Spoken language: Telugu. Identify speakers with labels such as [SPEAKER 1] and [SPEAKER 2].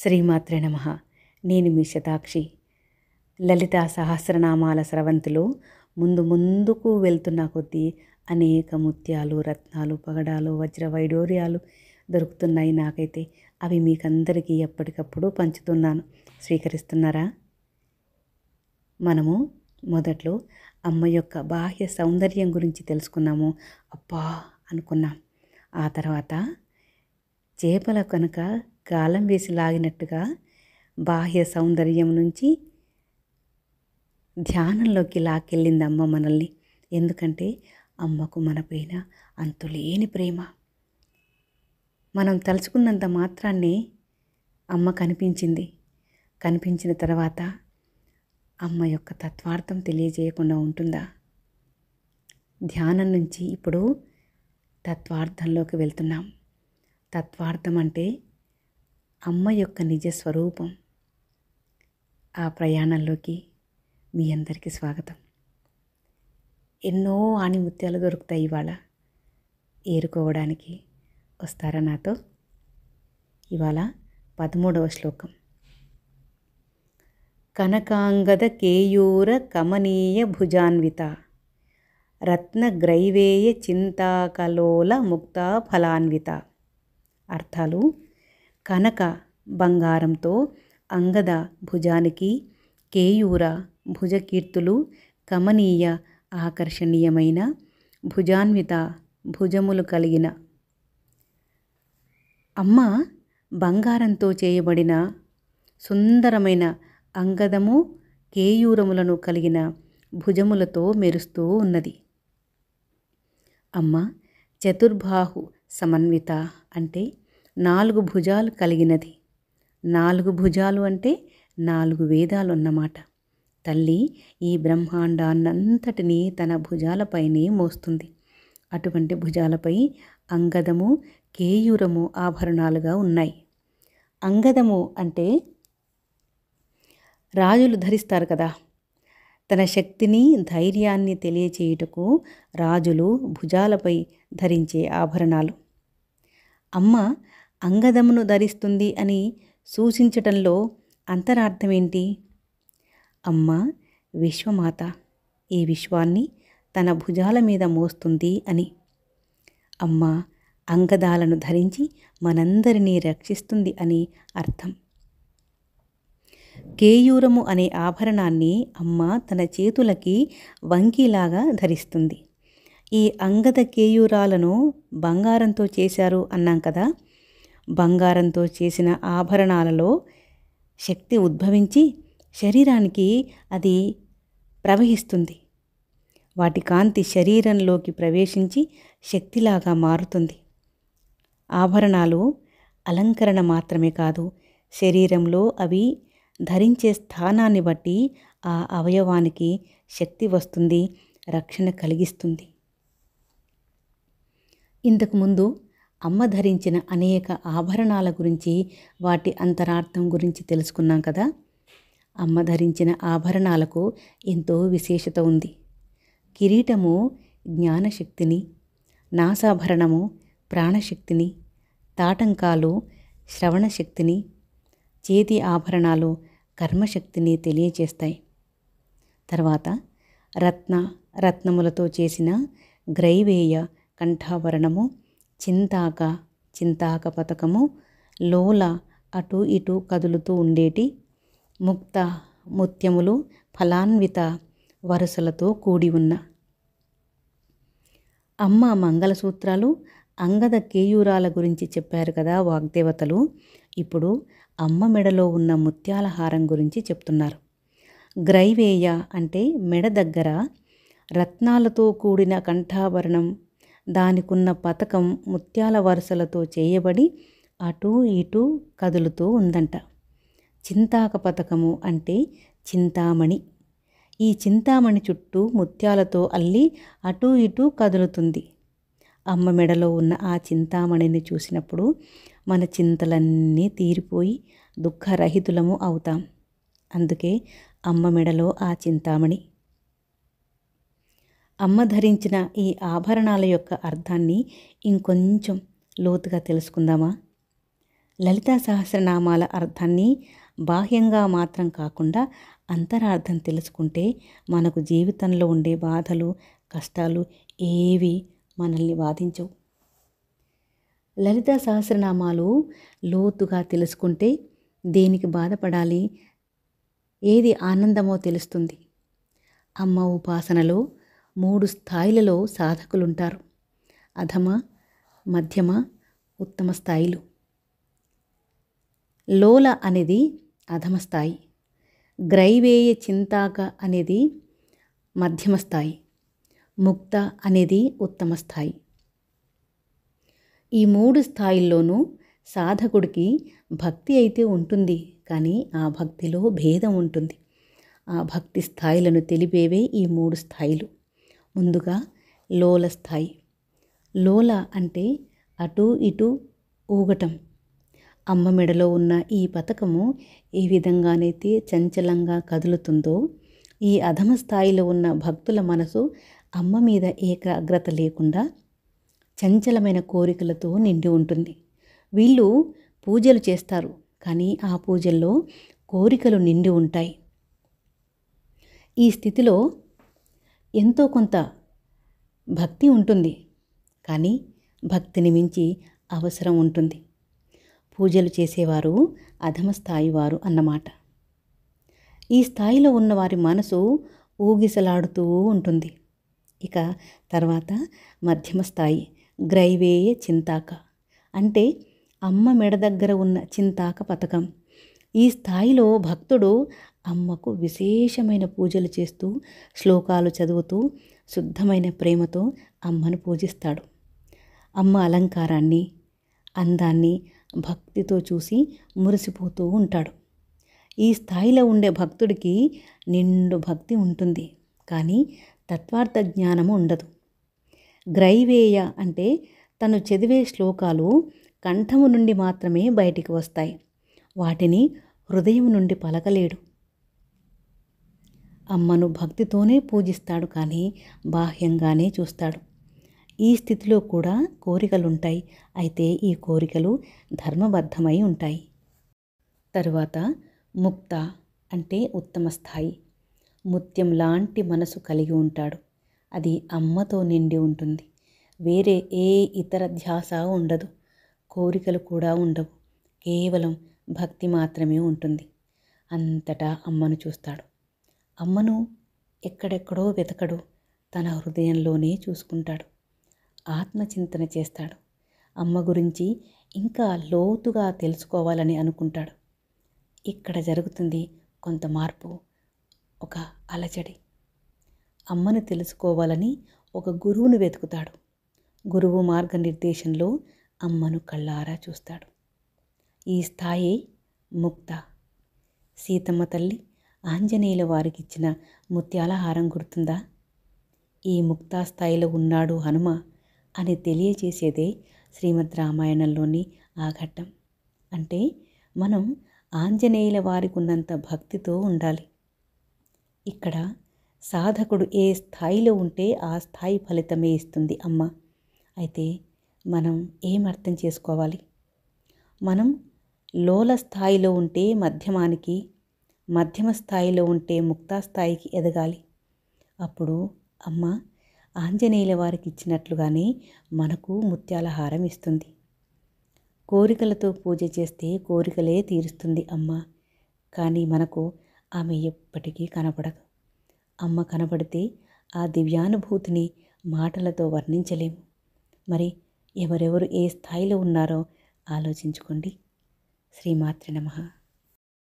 [SPEAKER 1] శ్రీమాత్రే నమః. నేను మీ శతాక్షి. లలితా సహస్రనామాల స్రవంతిలో ముందుకు వెళ్తున్న కొద్దీ అనేక ముత్యాలు, రత్నాలు, పగడాలు, వజ్ర వైడూర్యాలు దొరుకుతున్నాయి నాకైతే. అవి మీకందరికీ ఎప్పటికప్పుడు పంచుతున్నాను. స్వీకరిస్తున్నారా? మనము మొదట్లో అమ్మ యొక్క బాహ్య సౌందర్యం గురించి తెలుసుకున్నాము. అబ్బా అనుకున్నాం. ఆ తర్వాత చేపల కనుక గాలం వేసి లాగినట్టుగా బాహ్య సౌందర్యం నుంచి ధ్యానంలోకి లాక్కెళ్ళింది అమ్మ మనల్ని. ఎందుకంటే అమ్మకు మనపైన అంతులేని ప్రేమ. మనం తలుచుకున్నంత మాత్రాన్నే అమ్మ కనిపించింది. కనిపించిన తర్వాత అమ్మ యొక్క తత్వార్థం తెలియజేయకుండా ఉంటుందా? ధ్యానం నుంచి ఇప్పుడు తత్వార్థంలోకి వెళ్తున్నాం. తత్వార్థం అంటే అమ్మ యొక్క నిజ స్వరూపం. ఆ ప్రయాణంలోకి మీ అందరికీ స్వాగతం. ఎన్నో ఆణిముత్యాలు దొరుకుతాయి ఇవాళ. ఏరుకోవడానికి వస్తారా నాతో? ఇవాళ 13వ శ్లోకం. కనకాంగద కేయూర కమనీయ భుజాన్విత రత్నగ్రైవేయ చింతాకలోల ముక్తా ఫలాన్విత. అర్థాలు: కనక బంగారంతో అంగద భుజానికి, కేయూర భుజకీర్తులు, కమనీయ ఆకర్షణీయమైన, భుజాన్విత భుజములు కలిగిన. అమ్మ బంగారంతో చేయబడిన సుందరమైన అంగదము, కేయూరములను కలిగిన భుజములతో మెరుస్తూ ఉన్నది. అమ్మ చతుర్బాహు సమన్విత అంటే 4 భుజాలు కలిగినది. 4 భుజాలు అంటే 4 వేదాలు అన్నమాట. తల్లి ఈ బ్రహ్మాండాన్నంతటినీ తన భుజాలపైనే మోస్తుంది. అటువంటి భుజాలపై అంగదము, కేయూరము ఆభరణాలుగా ఉన్నాయి. అంగదము అంటే రాజులు ధరిస్తారు కదా. తన శక్తిని, ధైర్యాన్ని తెలియచేయుటకు రాజులు భుజాలపై ధరించే ఆభరణాలు. అమ్మ అంగదమును ధరిస్తుంది అని సూచించటంలో అంతరార్థమేంటి? అమ్మ విశ్వమాత. ఈ విశ్వాన్ని తన భుజాల మీద మోస్తుంది అని. అమ్మ అంగదాలను ధరించి మనందరినీ రక్షిస్తుంది అని అర్థం. కేయూరము అనే ఆభరణాన్ని అమ్మ తన చేతులకి వంకీలాగా ధరిస్తుంది. ఈ అంగద కేయూరాలను బంగారంతో చేశారు అన్నాం కదా. బంగారంతో చేసిన ఆభరణాలలో శక్తి ఉద్భవించి శరీరానికి అది ప్రవహిస్తుంది. వాటి కాంతి శరీరంలోకి ప్రవేశించి శక్తిలాగా మారుతుంది. ఆభరణాలు అలంకరణ మాత్రమే కాదు, శరీరంలో అవి ధరించే స్థానాన్ని బట్టి ఆ అవయవానికి శక్తి వస్తుంది, రక్షణ కలిగిస్తుంది. ఇంతకుముందు అమ్మ ధరించిన అనేక ఆభరణాల గురించి, వాటి అంతరార్థం గురించి తెలుసుకున్నాం కదా. అమ్మ ధరించిన ఆభరణాలకు ఎంతో విశేషత ఉంది. కిరీటము జ్ఞానశక్తిని, నాసాభరణము ప్రాణశక్తిని, తాటంకాలు శ్రవణశక్తిని, చేతి ఆభరణాలు కర్మశక్తిని తెలియచేస్తాయి. తర్వాత రత్నములతో చేసిన గ్రైవేయ కంఠాభరణము, చింతాక పతకము, లోల అటు ఇటు కదులుతూ ఉండేటి ముక్త ముత్యములు, ఫలాన్విత వరుసలతో కూడి ఉన్న. అమ్మ మంగళసూత్రాలు, అంగద కేయూరాల గురించి చెప్పారు కదా వాగ్దేవతలు. ఇప్పుడు అమ్మ మెడలో ఉన్న ముత్యాల హారం గురించి చెప్తున్నారు. గ్రైవేయ అంటే మెడ దగ్గర రత్నాలతో కూడిన కంఠాభరణం, దానికున్న పతకం ముత్యాల వరుసలతో చేయబడి అటూ ఇటూ కదులుతూ ఉందంట. చింతాక పతకము అంటే చింతామణి. ఈ చింతామణి చుట్టూ ముత్యాలతో అల్లి అటూ ఇటూ కదులుతుంది. అమ్మ మెడలో ఉన్న ఆ చింతామణిని చూసినప్పుడు మన చింతలన్నీ తీరిపోయి దుఃఖరహితులము అవుతాం. అందుకే అమ్మ మెడలో ఆ చింతామణి. అమ్మ ధరించిన ఈ ఆభరణాల యొక్క అర్థాన్ని ఇంకొంచెం లోతుగా తెలుసుకుందామా? లలితా సహస్రనామాల అర్థాన్ని బాహ్యంగా మాత్రం కాకుండా అంతరార్థం తెలుసుకుంటే మనకు జీవితంలో ఉండే బాధలు, కష్టాలు ఏవి మనల్ని బాధించవు. లలితా సహస్రనామాలు లోతుగా తెలుసుకుంటే దేనికి బాధపడాలి, ఏది ఆనందమో తెలుస్తుంది. అమ్మ ఉపాసనలో 3 స్థాయిలలో సాధకులుంటారు. అధమ, మధ్యమ, ఉత్తమ స్థాయిలు. లోల అనేది అధమ స్థాయి, గ్రైవేయ చింతాక అనేది మధ్యమ స్థాయి, ముక్త అనేది ఉత్తమ స్థాయి. ఈ 3 స్థాయిల్లోనూ సాధకుడికి భక్తి అయితే ఉంటుంది, కానీ ఆ భక్తిలో భేదం ఉంటుంది. ఆ భక్తి స్థాయిలను తెలిపేవే ఈ 3 స్థాయిలు. ముందుగా లోల స్థాయి. లోల అంటే అటు ఇటు ఊగటం. అమ్మ మెడలో ఉన్న ఈ పతకము ఏ విధంగానైతే చంచలంగా కదులుతుందో, ఈ అధమ స్థాయిలో ఉన్న భక్తుల మనసు అమ్మ మీద ఏకాగ్రత లేకుండా చంచలమైన కోరికలతో నిండి ఉంటుంది. వీళ్ళు పూజలు చేస్తారు, కానీ ఆ పూజల్లో కోరికలు నిండి ఉంటాయి. ఈ స్థితిలో ఎంతో కొంత భక్తి ఉంటుంది, కానీ భక్తిని మించి అవసరం ఉంటుంది. పూజలు చేసేవారు అధమ స్థాయి వారు అన్నమాట. ఈ స్థాయిలో ఉన్న వారి మనసు ఊగిసలాడుతూ ఉంటుంది. ఇక తర్వాత మధ్యమ స్థాయి, గ్రైవేయ చింతాక అంటే అమ్మ మెడ దగ్గర ఉన్న చింతాక పథకం. ఈ స్థాయిలో భక్తుడు అమ్మకు విశేషమైన పూజలు చేస్తూ, శ్లోకాలు చదువుతూ, శుద్ధమైన ప్రేమతో అమ్మను పూజిస్తాడు. అమ్మ అలంకారాన్ని, అందాన్ని భక్తితో చూసి మురిసిపోతూ ఉంటాడు. ఈ స్థాయిలో ఉండే భక్తుడికి నిండు భక్తి ఉంటుంది, కానీ తత్వార్థ జ్ఞానము ఉండదు. గ్రైవేయ అంటే తను చదివే శ్లోకాలు కంఠము నుండి మాత్రమే బయటికి వస్తాయి, వాటిని హృదయం నుండి పలకలేడు. అమ్మను భక్తితోనే పూజిస్తాడు, కానీ బాహ్యంగానే చూస్తాడు. ఈ స్థితిలో కూడా కోరికలుంటాయి, అయితే ఈ కోరికలు ధర్మబద్ధమై ఉంటాయి. తరువాత ముక్త అంటే ఉత్తమ స్థాయి. ముత్యం లాంటి మనసు కలిగి ఉంటాడు. అది అమ్మతో నిండి ఉంటుంది. వేరే ఏ ఇతర ధ్యాస ఉండదు, కోరికలు కూడా ఉండవు. కేవలం భక్తి మాత్రమే ఉంటుంది. అంతటా అమ్మను చూస్తాడు. అమ్మను ఎక్కడెక్కడో వెతకడు, తన హృదయంలోనే చూసుకుంటాడు. ఆత్మచింతన చేస్తాడు. అమ్మ గురించి ఇంకా లోతుగా తెలుసుకోవాలని అనుకుంటాడు. ఇక్కడ జరుగుతుంది కొంత మార్పు, ఒక అలజడి. అమ్మను తెలుసుకోవాలని ఒక గురువును వెతుకుతాడు. గురువు మార్గనిర్దేశంలో అమ్మను కళ్ళారా చూస్తాడు. ఈ స్థాయి ముక్త. సీతమ్మ తల్లి ఆంజనేయుల వారికిచ్చిన ముత్యాల హారం గుర్తుందా? ఈ ముక్తా స్థాయిలో ఉన్నాడు హనుమ అని తెలియజేసేదే శ్రీమద్ రామాయణంలోని ఆ ఘట్టం. అంటే మనం ఆంజనేయుల వారికి ఉన్నంత భక్తితో ఉండాలి. ఇక్కడ సాధకుడు ఏ స్థాయిలో ఉంటే ఆ స్థాయి ఫలితమే ఇస్తుంది అమ్మ. అయితే మనం ఏం అర్థం చేసుకోవాలి? మనం లోల స్థాయిలో ఉంటే మధ్యమానికి, మధ్యమ స్థాయిలో ఉంటే ముక్తా స్థాయికి ఎదగాలి. అప్పుడు అమ్మ ఆంజనేయుల వారికి ఇచ్చినట్లుగానే మనకు ముత్యాల హారం ఇస్తుంది. కోరికలతో పూజ చేస్తే కోరికలే తీరుస్తుంది అమ్మ, కానీ మనకు ఆమె ఎప్పటికీ కనపడదు. అమ్మ కనపడితే ఆ దివ్యానుభూతిని మాటలతో వర్ణించలేము. మరి ఎవరెవరు ఏ స్థాయిలో ఉన్నారో ఆలోచించుకోండి. శ్రీమాత్రే నమః.